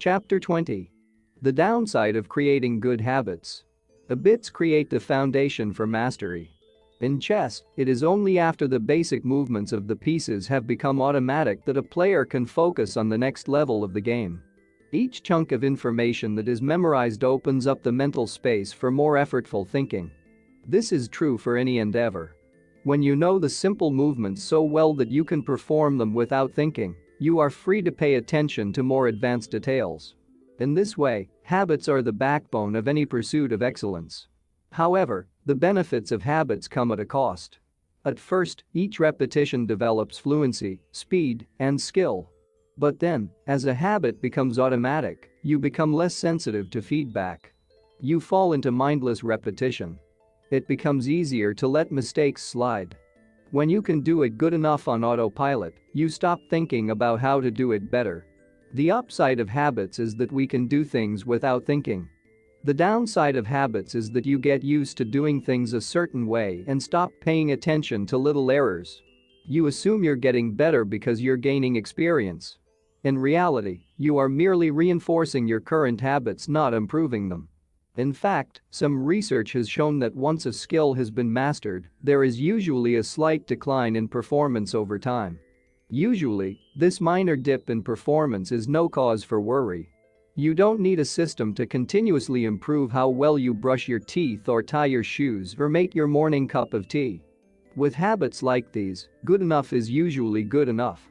Chapter 20. The downside of creating good habits. Habits create the foundation for mastery. In chess, it is only after the basic movements of the pieces have become automatic that a player can focus on the next level of the game. Each chunk of information that is memorized opens up the mental space for more effortful thinking. This is true for any endeavor. When you know the simple movements so well that you can perform them without thinking, you are free to pay attention to more advanced details. In this way, habits are the backbone of any pursuit of excellence. However, the benefits of habits come at a cost. At first, each repetition develops fluency, speed, and skill. But then, as a habit becomes automatic, you become less sensitive to feedback. You fall into mindless repetition. It becomes easier to let mistakes slide. When you can do it good enough on autopilot, you stop thinking about how to do it better. The upside of habits is that we can do things without thinking. The downside of habits is that you get used to doing things a certain way and stop paying attention to little errors. You assume you're getting better because you're gaining experience. In reality, you are merely reinforcing your current habits, not improving them. In fact, some research has shown that once a skill has been mastered, there is usually a slight decline in performance over time. Usually, this minor dip in performance is no cause for worry. You don't need a system to continuously improve how well you brush your teeth or tie your shoes or make your morning cup of tea. With habits like these, good enough is usually good enough.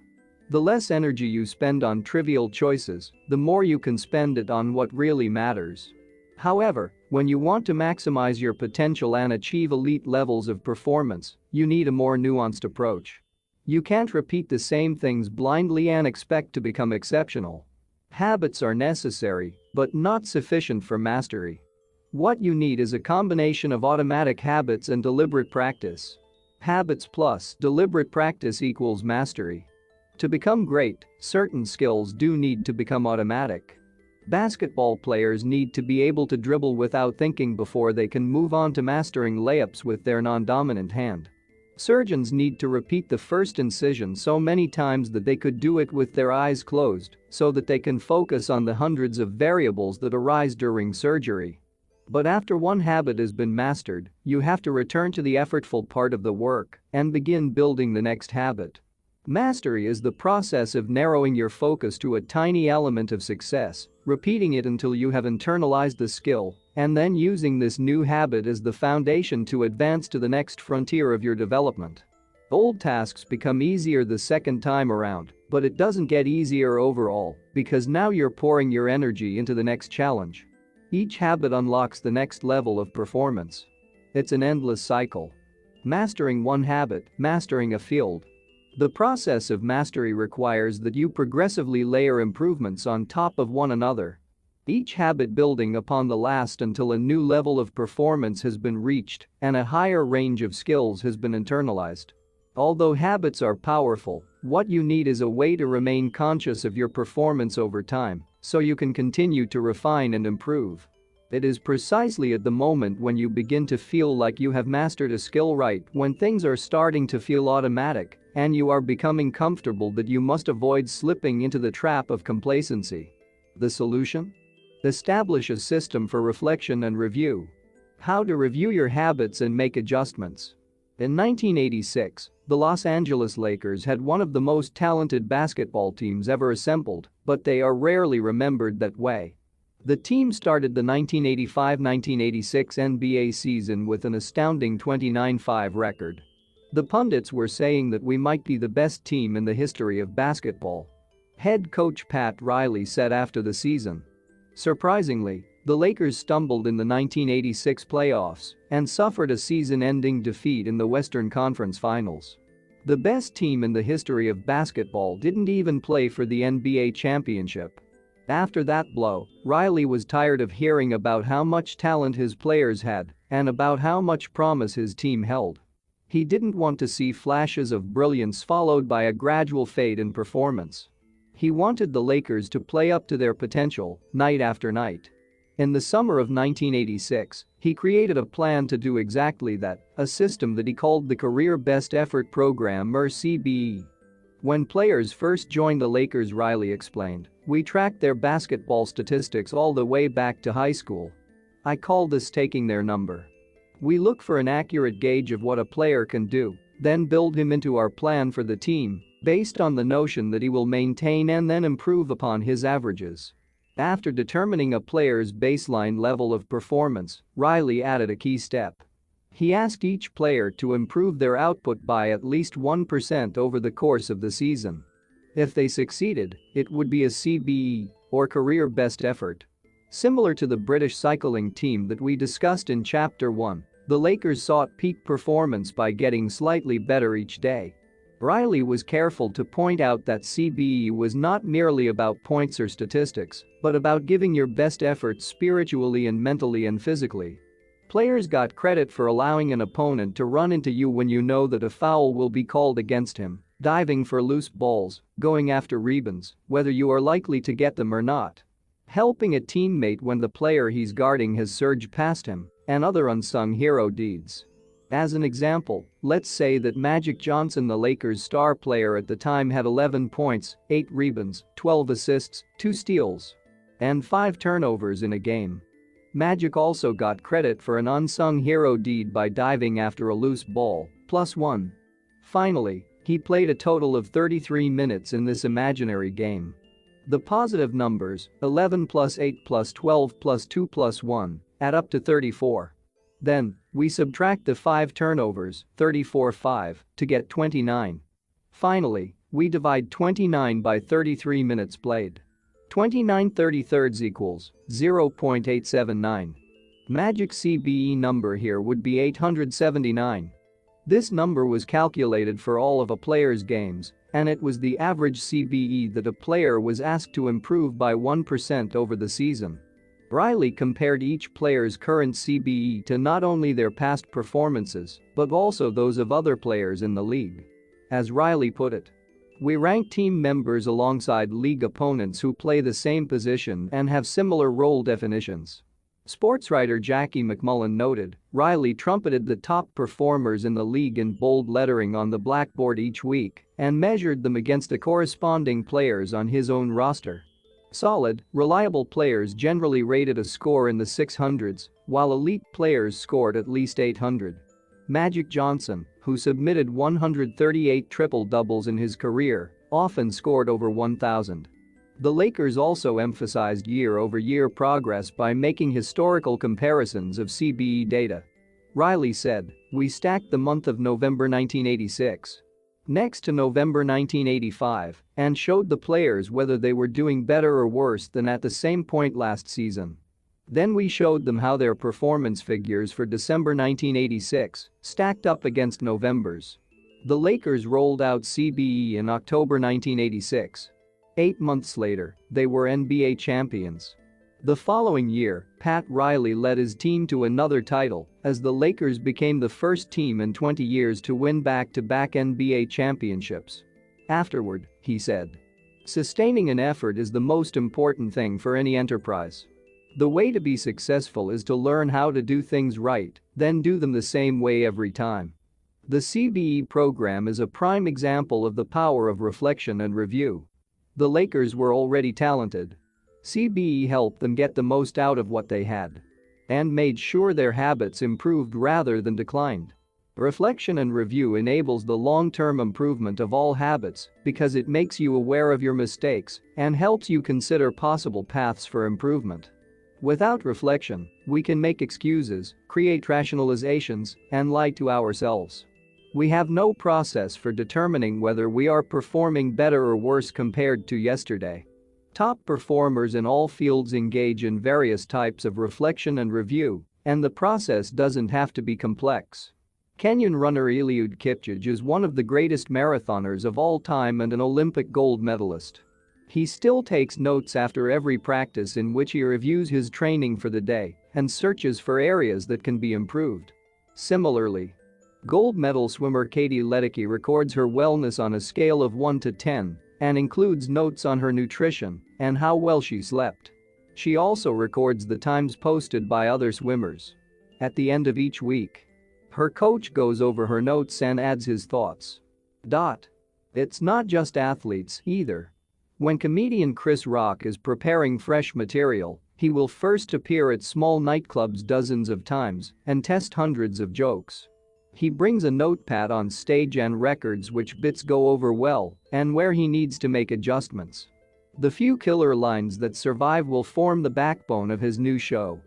The less energy you spend on trivial choices, the more you can spend it on what really matters. However, when you want to maximize your potential and achieve elite levels of performance, you need a more nuanced approach. You can't repeat the same things blindly and expect to become exceptional. Habits are necessary, but not sufficient for mastery. What you need is a combination of automatic habits and deliberate practice. Habits plus deliberate practice equals mastery. To become great, certain skills do need to become automatic. Basketball players need to be able to dribble without thinking before they can move on to mastering layups with their non-dominant hand. Surgeons need to repeat the first incision so many times that they could do it with their eyes closed so that they can focus on the hundreds of variables that arise during surgery. But after one habit has been mastered, you have to return to the effortful part of the work and begin building the next habit. Mastery is the process of narrowing your focus to a tiny element of success, repeating it until you have internalized the skill, and then using this new habit as the foundation to advance to the next frontier of your development. Old tasks become easier the second time around, but it doesn't get easier overall because now you're pouring your energy into the next challenge. Each habit unlocks the next level of performance. It's an endless cycle. Mastering one habit, mastering a field. The process of mastery requires that you progressively layer improvements on top of one another. Each habit building upon the last until a new level of performance has been reached and a higher range of skills has been internalized. Although habits are powerful, what you need is a way to remain conscious of your performance over time so you can continue to refine and improve. It is precisely at the moment when you begin to feel like you have mastered a skill, right when things are starting to feel automatic and you are becoming comfortable, that you must avoid slipping into the trap of complacency. The solution? Establish a system for reflection and review. How to review your habits and make adjustments. In 1986, the Los Angeles Lakers had one of the most talented basketball teams ever assembled, but they are rarely remembered that way. The team started the 1985-1986 NBA season with an astounding 29-5 record. The pundits were saying that we might be the best team in the history of basketball. Head coach Pat Riley said after the season. Surprisingly, the Lakers stumbled in the 1986 playoffs and suffered a season-ending defeat in the Western Conference Finals. The best team in the history of basketball didn't even play for the NBA championship. After that blow, Riley was tired of hearing about how much talent his players had and about how much promise his team held. He didn't want to see flashes of brilliance followed by a gradual fade in performance. He wanted the Lakers to play up to their potential, night after night. In the summer of 1986, he created a plan to do exactly that, a system that he called the Career Best Effort Program, or CBE. When players first joined the Lakers, Riley explained, We tracked their basketball statistics all the way back to high school. I call this taking their number. We look for an accurate gauge of what a player can do, then build him into our plan for the team, based on the notion that he will maintain and then improve upon his averages. After determining a player's baseline level of performance, Riley added a key step. He asked each player to improve their output by at least 1% over the course of the season. If they succeeded, it would be a CBE, or career best effort. Similar to the British cycling team that we discussed in Chapter 1, the Lakers sought peak performance by getting slightly better each day. Riley was careful to point out that CBE was not merely about points or statistics, but about giving your best effort spiritually and mentally and physically. Players got credit for allowing an opponent to run into you when you know that a foul will be called against him, diving for loose balls, going after rebounds, whether you are likely to get them or not. Helping a teammate when the player he's guarding has surged past him, and other unsung hero deeds. As an example, let's say that Magic Johnson, the Lakers' star player at the time, had 11 points, 8 rebounds, 12 assists, 2 steals, and 5 turnovers in a game. Magic also got credit for an unsung hero deed by diving after a loose ball, +1. Finally, he played a total of 33 minutes in this imaginary game. The positive numbers, 11 plus 8 plus 12 plus 2 plus 1, add up to 34. Then, we subtract the 5 turnovers, 34/5, to get 29. Finally, we divide 29 by 33 minutes played. 29/33 equals 0.879. Magic's CBE number here would be 879. This number was calculated for all of a player's games, and it was the average CBE that a player was asked to improve by 1% over the season. Riley compared each player's current CBE to not only their past performances, but also those of other players in the league. As Riley put it, "We rank team members alongside league opponents who play the same position and have similar role definitions." Sports writer Jackie McMullen noted, Riley trumpeted the top performers in the league in bold lettering on the blackboard each week and measured them against the corresponding players on his own roster. Solid, reliable players generally rated a score in the 600s, while elite players scored at least 800. Magic Johnson, who submitted 138 triple-doubles in his career, often scored over 1,000. The Lakers also emphasized year-over-year progress by making historical comparisons of CBE data. Riley said, "We stacked the month of November 1986 next to November 1985 and showed the players whether they were doing better or worse than at the same point last season. Then we showed them how their performance figures for December 1986 stacked up against November's." The Lakers rolled out CBE in October 1986. 8 months later, they were NBA champions. The following year, Pat Riley led his team to another title as the Lakers became the first team in 20 years to win back-to-back NBA championships. Afterward, he said, "Sustaining an effort is the most important thing for any enterprise. The way to be successful is to learn how to do things right, then do them the same way every time." The CBE program is a prime example of the power of reflection and review. The Lakers were already talented. CBE helped them get the most out of what they had and made sure their habits improved rather than declined. Reflection and review enables the long-term improvement of all habits because it makes you aware of your mistakes and helps you consider possible paths for improvement. Without reflection, we can make excuses, create rationalizations, and lie to ourselves. We have no process for determining whether we are performing better or worse compared to yesterday. Top performers in all fields engage in various types of reflection and review, and the process doesn't have to be complex. Kenyan runner Eliud Kipchoge is one of the greatest marathoners of all time and an Olympic gold medalist. He still takes notes after every practice in which he reviews his training for the day and searches for areas that can be improved. Similarly, gold medal swimmer Katie Ledecky records her wellness on a scale of 1 to 10 and includes notes on her nutrition and how well she slept. She also records the times posted by other swimmers. At the end of each week, her coach goes over her notes and adds his thoughts. It's not just athletes either. When comedian Chris Rock is preparing fresh material, he will first appear at small nightclubs dozens of times and test hundreds of jokes. He brings a notepad on stage and records which bits go over well and where he needs to make adjustments. The few killer lines that survive will form the backbone of his new show.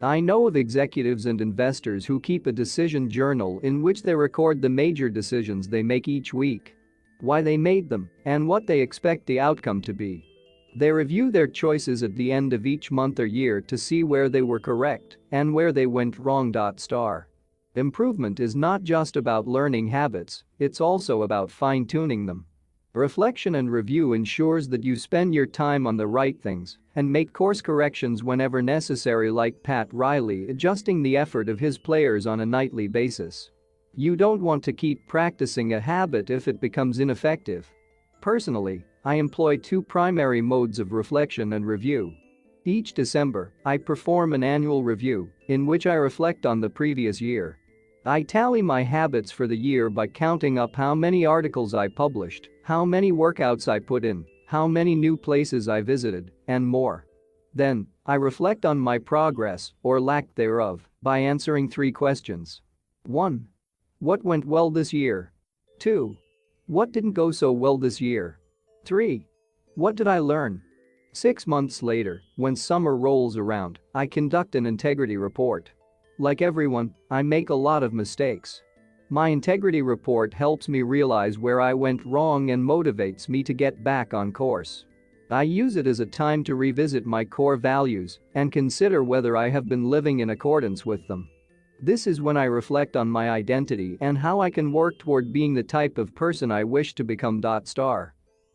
I know of executives and investors who keep a decision journal in which they record the major decisions they make each week, why they made them, and what they expect the outcome to be. They review their choices at the end of each month or year to see where they were correct and where they went wrong. Improvement is not just about learning habits, it's also about fine-tuning them. Reflection and review ensures that you spend your time on the right things and make course corrections whenever necessary, like Pat Riley adjusting the effort of his players on a nightly basis. You don't want to keep practicing a habit if it becomes ineffective. Personally, I employ two primary modes of reflection and review. Each December, I perform an annual review in which I reflect on the previous year. I tally my habits for the year by counting up how many articles I published, how many workouts I put in, how many new places I visited, and more. Then, I reflect on my progress, or lack thereof, by answering 3 questions. 1. What went well this year? 2. What didn't go so well this year? 3. What did I learn? 6 months later, when summer rolls around, I conduct an integrity report. Like everyone, I make a lot of mistakes. My integrity report helps me realize where I went wrong and motivates me to get back on course. I use it as a time to revisit my core values and consider whether I have been living in accordance with them. This is when I reflect on my identity and how I can work toward being the type of person I wish to become.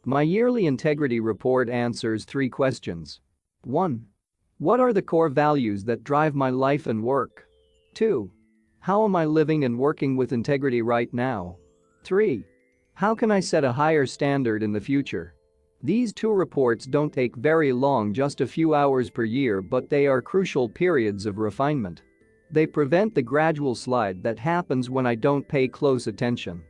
My yearly integrity report answers 3 questions. 1. What are the core values that drive my life and work? 2. How am I living and working with integrity right now? 3. How can I set a higher standard in the future? These 2 reports don't take very long, just a few hours per year, but they are crucial periods of refinement. They prevent the gradual slide that happens when I don't pay close attention.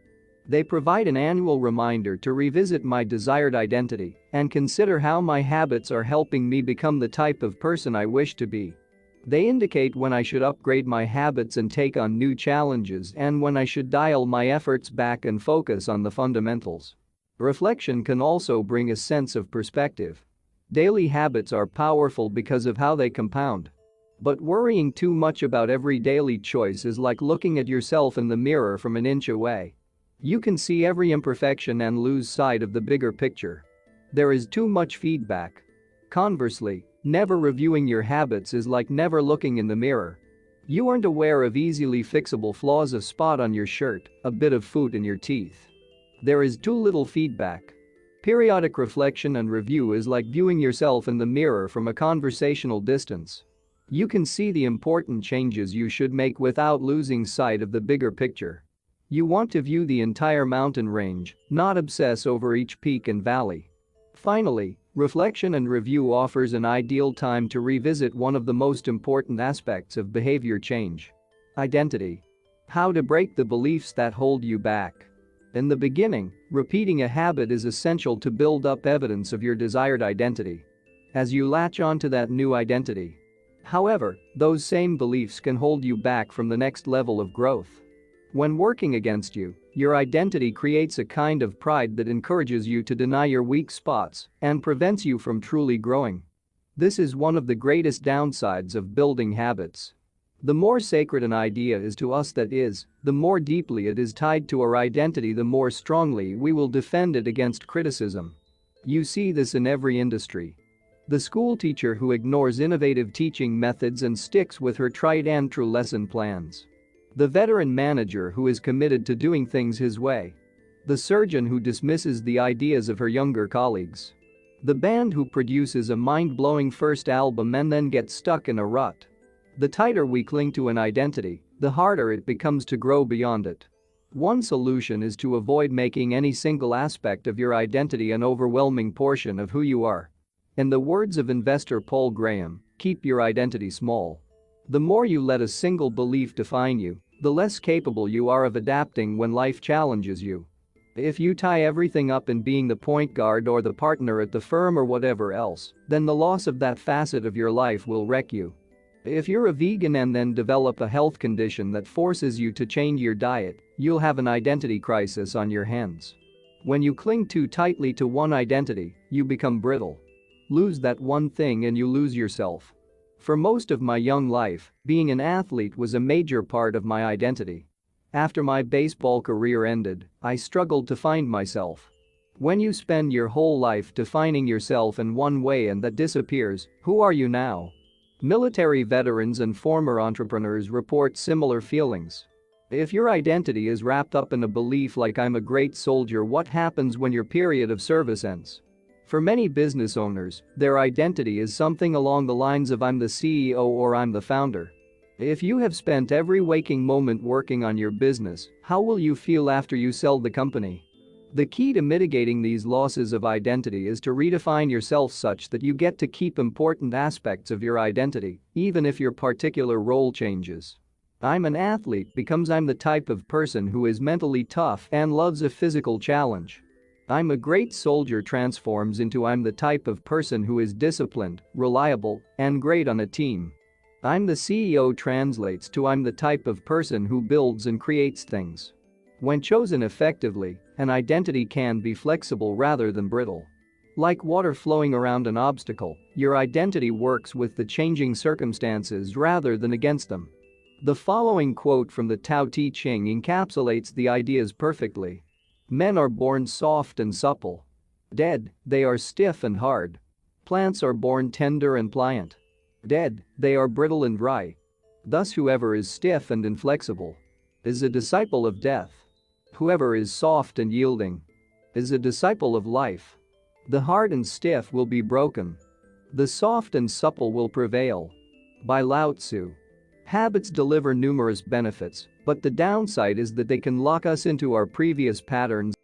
They provide an annual reminder to revisit my desired identity and consider how my habits are helping me become the type of person I wish to be. They indicate when I should upgrade my habits and take on new challenges, and when I should dial my efforts back and focus on the fundamentals. Reflection can also bring a sense of perspective. Daily habits are powerful because of how they compound. But worrying too much about every daily choice is like looking at yourself in the mirror from an inch away. You can see every imperfection and lose sight of the bigger picture. There is too much feedback. Conversely, never reviewing your habits is like never looking in the mirror. You aren't aware of easily fixable flaws, a spot on your shirt, a bit of food in your teeth. There is too little feedback. Periodic reflection and review is like viewing yourself in the mirror from a conversational distance. You can see the important changes you should make without losing sight of the bigger picture. You want to view the entire mountain range, not obsess over each peak and valley. Finally, reflection and review offers an ideal time to revisit one of the most important aspects of behavior change: identity. How to break the beliefs that hold you back. In the beginning, repeating a habit is essential to build up evidence of your desired identity. As you latch onto that new identity, however, those same beliefs can hold you back from the next level of growth. When working against you, your identity creates a kind of pride that encourages you to deny your weak spots and prevents you from truly growing. This is one of the greatest downsides of building habits. The more sacred an idea is to us, that is, the more deeply it is tied to our identity, the more strongly we will defend it against criticism. You see this in every industry. The school teacher who ignores innovative teaching methods and sticks with her tried and true lesson plans. The veteran manager who is committed to doing things his way. The surgeon who dismisses the ideas of her younger colleagues. The band who produces a mind-blowing first album and then gets stuck in a rut. The tighter we cling to an identity, the harder it becomes to grow beyond it. One solution is to avoid making any single aspect of your identity an overwhelming portion of who you are. In the words of investor Paul Graham, keep your identity small. The more you let a single belief define you, the less capable you are of adapting when life challenges you. If you tie everything up in being the point guard or the partner at the firm or whatever else, then the loss of that facet of your life will wreck you. If you're a vegan and then develop a health condition that forces you to change your diet, you'll have an identity crisis on your hands. When you cling too tightly to one identity, you become brittle. Lose that one thing and you lose yourself. For most of my young life, being an athlete was a major part of my identity. After my baseball career ended, I struggled to find myself. When you spend your whole life defining yourself in one way and that disappears, who are you now? Military veterans and former entrepreneurs report similar feelings. If your identity is wrapped up in a belief like "I'm a great soldier," what happens when your period of service ends? For many business owners, their identity is something along the lines of "I'm the CEO" or "I'm the founder." If you have spent every waking moment working on your business, how will you feel after you sell the company? The key to mitigating these losses of identity is to redefine yourself such that you get to keep important aspects of your identity, even if your particular role changes. "I'm an athlete" becomes "I'm the type of person who is mentally tough and loves a physical challenge." "I'm a great soldier" transforms into "I'm the type of person who is disciplined, reliable, and great on a team." "I'm the CEO" translates to "I'm the type of person who builds and creates things." When chosen effectively, an identity can be flexible rather than brittle. Like water flowing around an obstacle, your identity works with the changing circumstances rather than against them. The following quote from the Tao Te Ching encapsulates the ideas perfectly. "Men are born soft and supple. Dead, they are stiff and hard. Plants are born tender and pliant. Dead, they are brittle and dry. Thus whoever is stiff and inflexible is a disciple of death. Whoever is soft and yielding is a disciple of life. The hard and stiff will be broken. The soft and supple will prevail." By Lao Tzu. Habits deliver numerous benefits, but the downside is that they can lock us into our previous patterns.